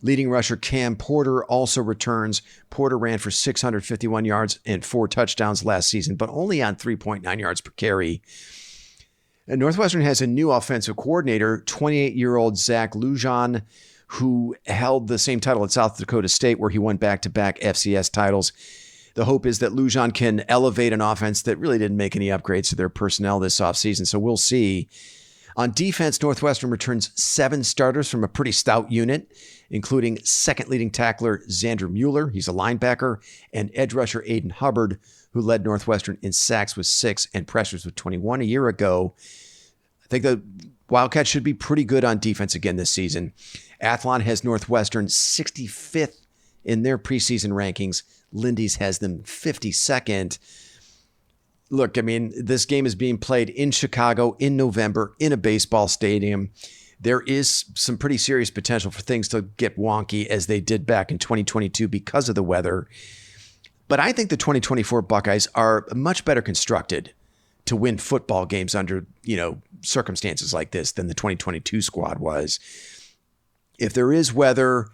Leading rusher Cam Porter also returns. Porter ran for 651 yards and 4 touchdowns last season, but only on 3.9 yards per carry. And Northwestern has a new offensive coordinator, 28-year-old Zach Lujan, who held the same title at South Dakota State, where he won back-to-back FCS titles. The hope is that Lujan can elevate an offense that really didn't make any upgrades to their personnel this offseason, so we'll see. On defense, Northwestern returns 7 starters from a pretty stout unit, including second-leading tackler Xander Mueller, he's a linebacker, and edge rusher Aiden Hubbard, who led Northwestern in sacks with 6 and pressures with 21 a year ago. I think the Wildcats should be pretty good on defense again this season. Athlon has Northwestern 65th in their preseason rankings. Lindy's has them 52nd. Look, I mean, this game is being played in Chicago in November in a baseball stadium. There is some pretty serious potential for things to get wonky as they did back in 2022 because of the weather. But I think the 2024 Buckeyes are much better constructed to win football games under, circumstances like this than the 2022 squad was. If there is weather,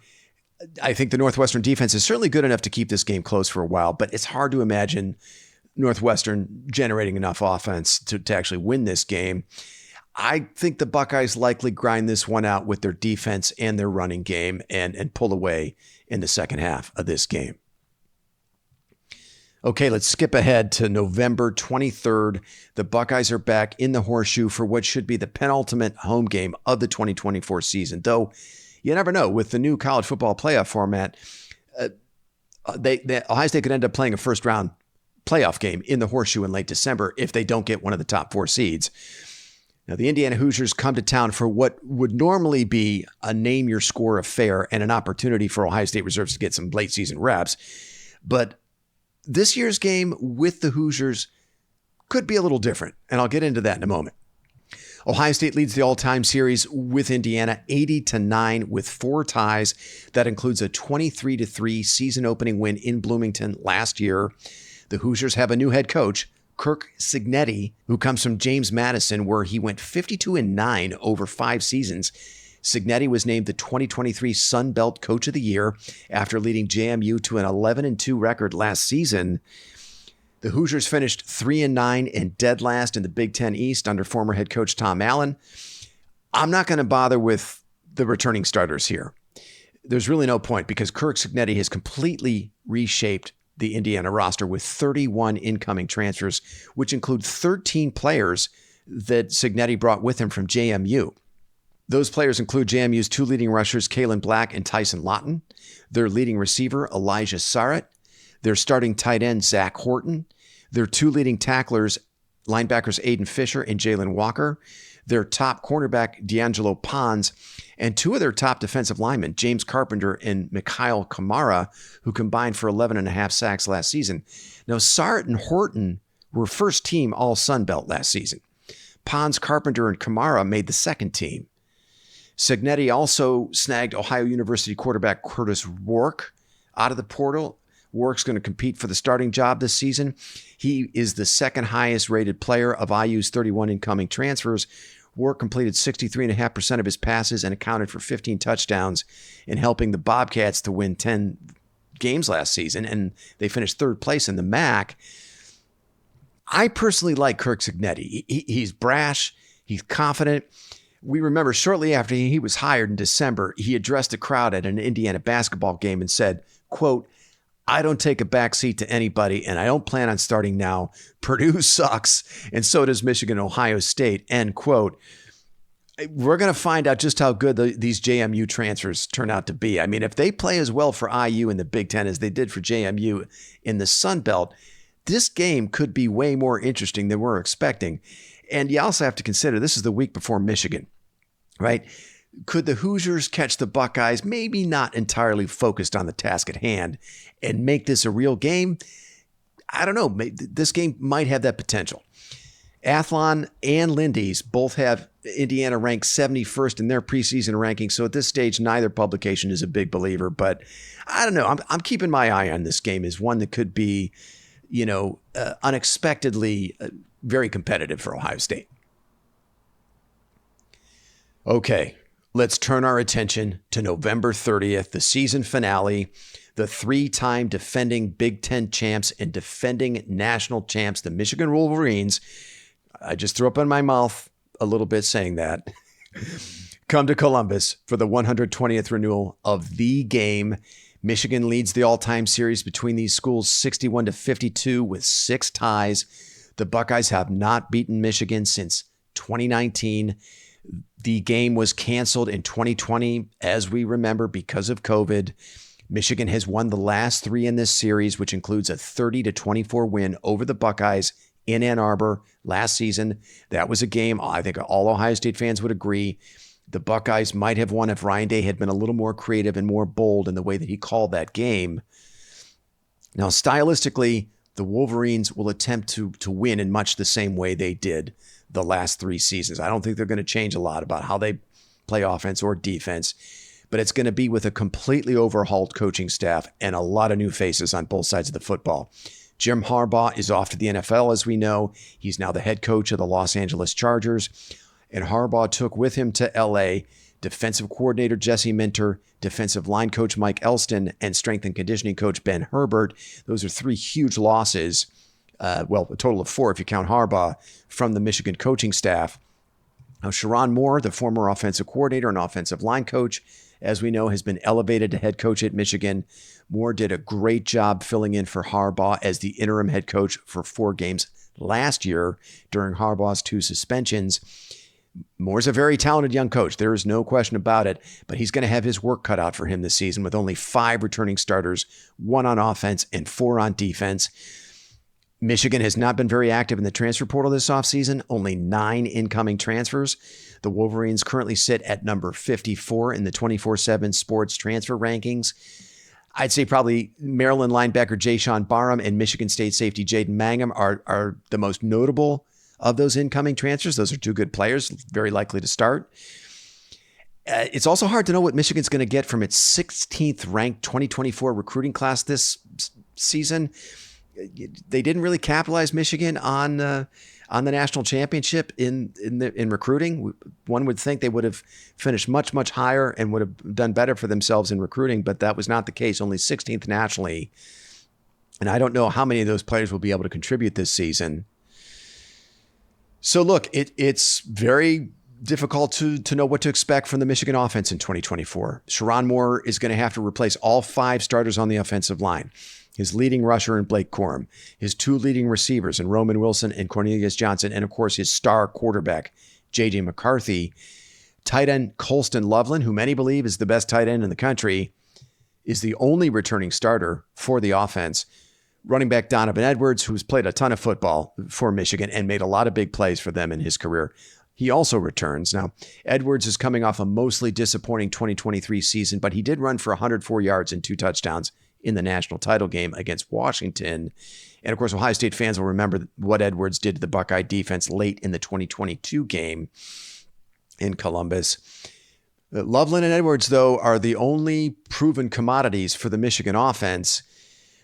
I think the Northwestern defense is certainly good enough to keep this game close for a while, but it's hard to imagine Northwestern generating enough offense to actually win this game. I think the Buckeyes likely grind this one out with their defense and their running game and pull away in the second half of this game. Okay, let's skip ahead to November 23rd. The Buckeyes are back in the Horseshoe for what should be the penultimate home game of the 2024 season. Though, you never know. With the new college football playoff format, Ohio State could end up playing a first-round playoff game in the Horseshoe in late December if they don't get one of the top 4 seeds. Now, the Indiana Hoosiers come to town for what would normally be a name-your-score affair and an opportunity for Ohio State reserves to get some late-season reps. But this year's game with the Hoosiers could be a little different, and I'll get into that in a moment. Ohio State leads the all-time series with Indiana 80-9 with 4 ties. That includes a 23-3 season-opening win in Bloomington last year. The Hoosiers have a new head coach, Kirk Cignetti, who comes from James Madison, where he went 52-9 over 5 seasons. Cignetti was named the 2023 Sun Belt Coach of the Year after leading JMU to an 11-2 record last season. The Hoosiers finished 3-9 and dead last in the Big Ten East under former head coach Tom Allen. I'm not going to bother with the returning starters here. There's really no point because Kirk Cignetti has completely reshaped the Indiana roster with 31 incoming transfers, which include 13 players that Cignetti brought with him from JMU. Those players include JMU's 2 leading rushers, Kalen Black and Tyson Lawton, their leading receiver, Elijah Sarrett, their starting tight end, Zach Horton, their 2 leading tacklers, linebackers Aiden Fisher and Jalen Walker, their top cornerback, D'Angelo Pons, and 2 of their top defensive linemen, James Carpenter and Mikhail Kamara, who combined for 11.5 sacks last season. Now, Sarrett and Horton were first-team All-Sun Belt last season. Pons, Carpenter, and Kamara made the second team. Cignetti also snagged Ohio University quarterback Curtis Rourke out of the portal. Rourke's going to compete for the starting job this season. He is the second highest rated player of IU's 31 incoming transfers. Rourke completed 63.5% of his passes and accounted for 15 touchdowns in helping the Bobcats to win 10 games last season, and they finished 3rd place in the MAC. I personally like Kirk Cignetti. He's brash. He's confident. We remember shortly after he was hired in December, he addressed a crowd at an Indiana basketball game and said, quote, "I don't take a backseat to anybody, and I don't plan on starting now. Purdue sucks, and so does Michigan and Ohio State," end quote. We're going to find out just how good these JMU transfers turn out to be. I mean, if they play as well for IU in the Big Ten as they did for JMU in the Sun Belt, this game could be way more interesting than we're expecting. And you also have to consider this is the week before Michigan, right? Could the Hoosiers catch the Buckeyes, maybe not entirely focused on the task at hand, and make this a real game? I don't know. This game might have that potential. Athlon and Lindy's both have Indiana ranked 71st in their preseason rankings. So at this stage, neither publication is a big believer. But I don't know. I'm keeping my eye on this game as one that could be unexpectedly very competitive for Ohio State. Okay, let's turn our attention to November 30th, the season finale. The three-time defending Big Ten champs and defending national champs, the Michigan Wolverines. I just threw up in my mouth a little bit saying that. Come to Columbus for the 120th renewal of the game. Michigan leads the all-time series between these schools 61-52 with 6 ties. The Buckeyes have not beaten Michigan since 2019. The game was canceled in 2020, as we remember, because of COVID. Michigan has won the last 3 in this series, which includes a 30-24 win over the Buckeyes in Ann Arbor last season. That was a game I think all Ohio State fans would agree the Buckeyes might have won if Ryan Day had been a little more creative and more bold in the way that he called that game. Now, stylistically, the Wolverines will attempt to win in much the same way they did the last 3 seasons. I don't think they're going to change a lot about how they play offense or defense, but it's going to be with a completely overhauled coaching staff and a lot of new faces on both sides of the football. Jim Harbaugh is off to the NFL, as we know. He's now the head coach of the Los Angeles Chargers. And Harbaugh took with him to L.A. defensive coordinator Jesse Minter, defensive line coach Mike Elston, and strength and conditioning coach Ben Herbert. Those are 3 huge losses, a total of 4 if you count Harbaugh, from the Michigan coaching staff. Now, Sharon Moore, the former offensive coordinator and offensive line coach, as we know, has been elevated to head coach at Michigan. Moore did a great job filling in for Harbaugh as the interim head coach for 4 games last year during Harbaugh's 2 suspensions. Moore's a very talented young coach. There is no question about it, but he's going to have his work cut out for him this season with only 5 returning starters, 1 on offense and 4 on defense. Michigan has not been very active in the transfer portal this offseason, only 9 incoming transfers. The Wolverines currently sit at number 54 in the 24/7 sports transfer rankings. I'd say probably Maryland linebacker Jayshawn Barham and Michigan State safety Jaden Mangum are the most notable of those incoming transfers. Those are 2 good players, very likely to start. It's also hard to know what Michigan's going to get from its 16th ranked 2024 recruiting class this season. They didn't really capitalize Michigan on the national championship in recruiting. One would think they would have finished much, much higher and would have done better for themselves in recruiting, but that was not the case. Only 16th nationally. And I don't know how many of those players will be able to contribute this season. So look, it's very difficult to know what to expect from the Michigan offense in 2024. Sharon Moore is going to have to replace all 5 starters on the offensive line. His leading rusher in Blake Corum, his 2 leading receivers in Roman Wilson and Cornelius Johnson, and of course his star quarterback, J.J. McCarthy. Tight end Colston Loveland, who many believe is the best tight end in the country, is the only returning starter for the offense. Running back Donovan Edwards, who's played a ton of football for Michigan and made a lot of big plays for them in his career, he also returns. Now, Edwards is coming off a mostly disappointing 2023 season, but he did run for 104 yards and 2 touchdowns in the national title game against Washington. And of course, Ohio State fans will remember what Edwards did to the Buckeye defense late in the 2022 game in Columbus. Loveland and Edwards, though, are the only proven commodities for the Michigan offense.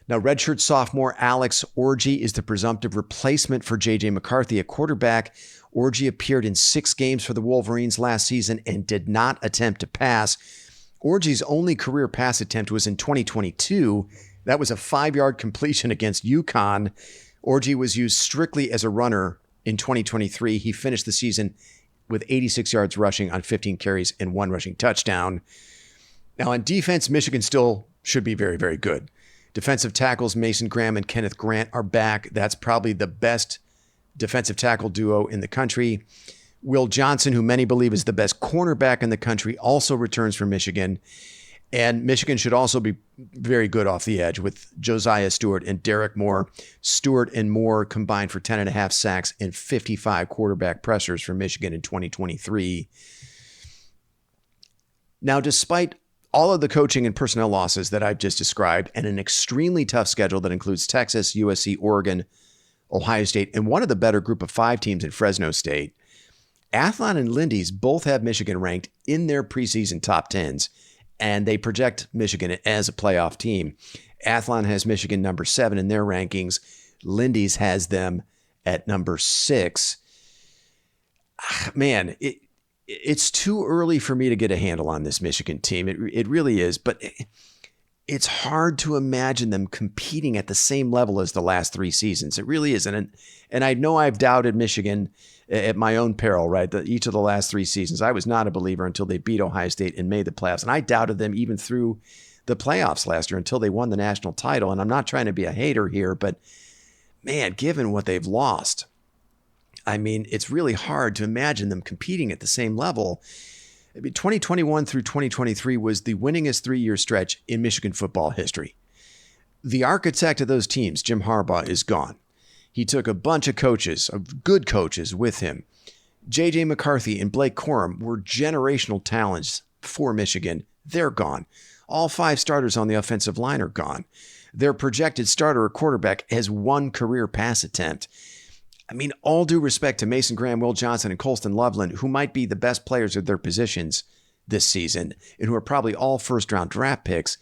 Now, redshirt sophomore Alex Orji is the presumptive replacement for J.J. McCarthy at quarterback. Orji appeared in 6 games for the Wolverines last season and did not attempt to pass. Orji's only career pass attempt was in 2022. That was a 5-yard completion against UConn. Orji was used strictly as a runner in 2023. He finished the season with 86 yards rushing on 15 carries and 1 rushing touchdown. Now, on defense, Michigan still should be very, very good. Defensive tackles Mason Graham and Kenneth Grant are back. That's probably the best defensive tackle duo in the country. Will Johnson, who many believe is the best cornerback in the country, also returns from Michigan. And Michigan should also be very good off the edge with Josiah Stewart and Derek Moore. Stewart and Moore combined for 10.5 sacks and 55 quarterback pressures for Michigan in 2023. Now, despite all of the coaching and personnel losses that I've just described and an extremely tough schedule that includes Texas, USC, Oregon, Ohio State, and one of the better group of 5 teams in Fresno State, Athlon and Lindy's both have Michigan ranked in their preseason top 10s, and they project Michigan as a playoff team. Athlon has Michigan number 7 in their rankings. Lindy's has them at number 6. Man, it's too early for me to get a handle on this Michigan team. It really is, but it's hard to imagine them competing at the same level as the last 3 seasons. It really isn't. And I know I've doubted Michigan at my own peril, right? Each of the last 3 seasons. I was not a believer until they beat Ohio State and made the playoffs. And I doubted them even through the playoffs last year until they won the national title. And I'm not trying to be a hater here, but man, given what they've lost, I mean, it's really hard to imagine them competing at the same level. 2021 through 2023 was the winningest 3-year stretch in Michigan football history. The architect of those teams, Jim Harbaugh, is gone. He took a bunch of coaches, of good coaches, with him. J.J. McCarthy and Blake Corum were generational talents for Michigan. They're gone. All 5 starters on the offensive line are gone. Their projected starter or quarterback has 1 career pass attempt. I mean, all due respect to Mason Graham, Will Johnson, and Colston Loveland, who might be the best players of their positions this season and who are probably all first-round draft picks,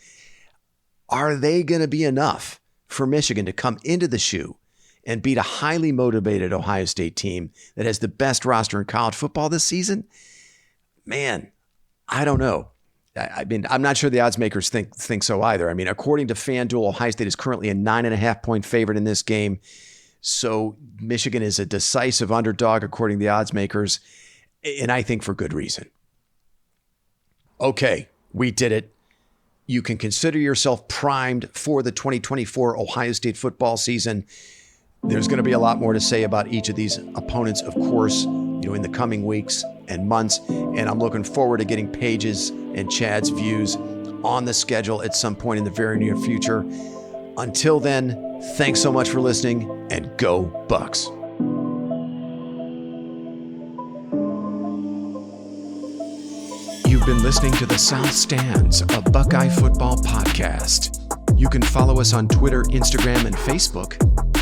are they going to be enough for Michigan to come into the shoe and beat a highly motivated Ohio State team that has the best roster in college football this season? Man, I don't know. I mean, I'm not sure the odds makers think so either. I mean, according to FanDuel, Ohio State is currently a 9.5-point favorite in this game. So Michigan is a decisive underdog, according to the odds makers, and I think for good reason. Okay, we did it. You can consider yourself primed for the 2024 Ohio State football season. There's going to be a lot more to say about each of these opponents, of course, in the coming weeks and months, and I'm looking forward to getting Paige's and Chad's views on the schedule at some point in the very near future. Until then, thanks so much for listening, and go Bucks. You've been listening to the South Stands, a Buckeye football podcast. You can follow us on Twitter, Instagram, and Facebook,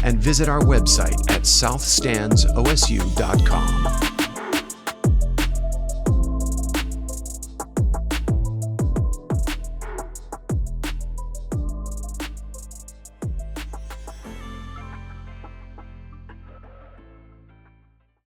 and visit our website at southstandsosu.com.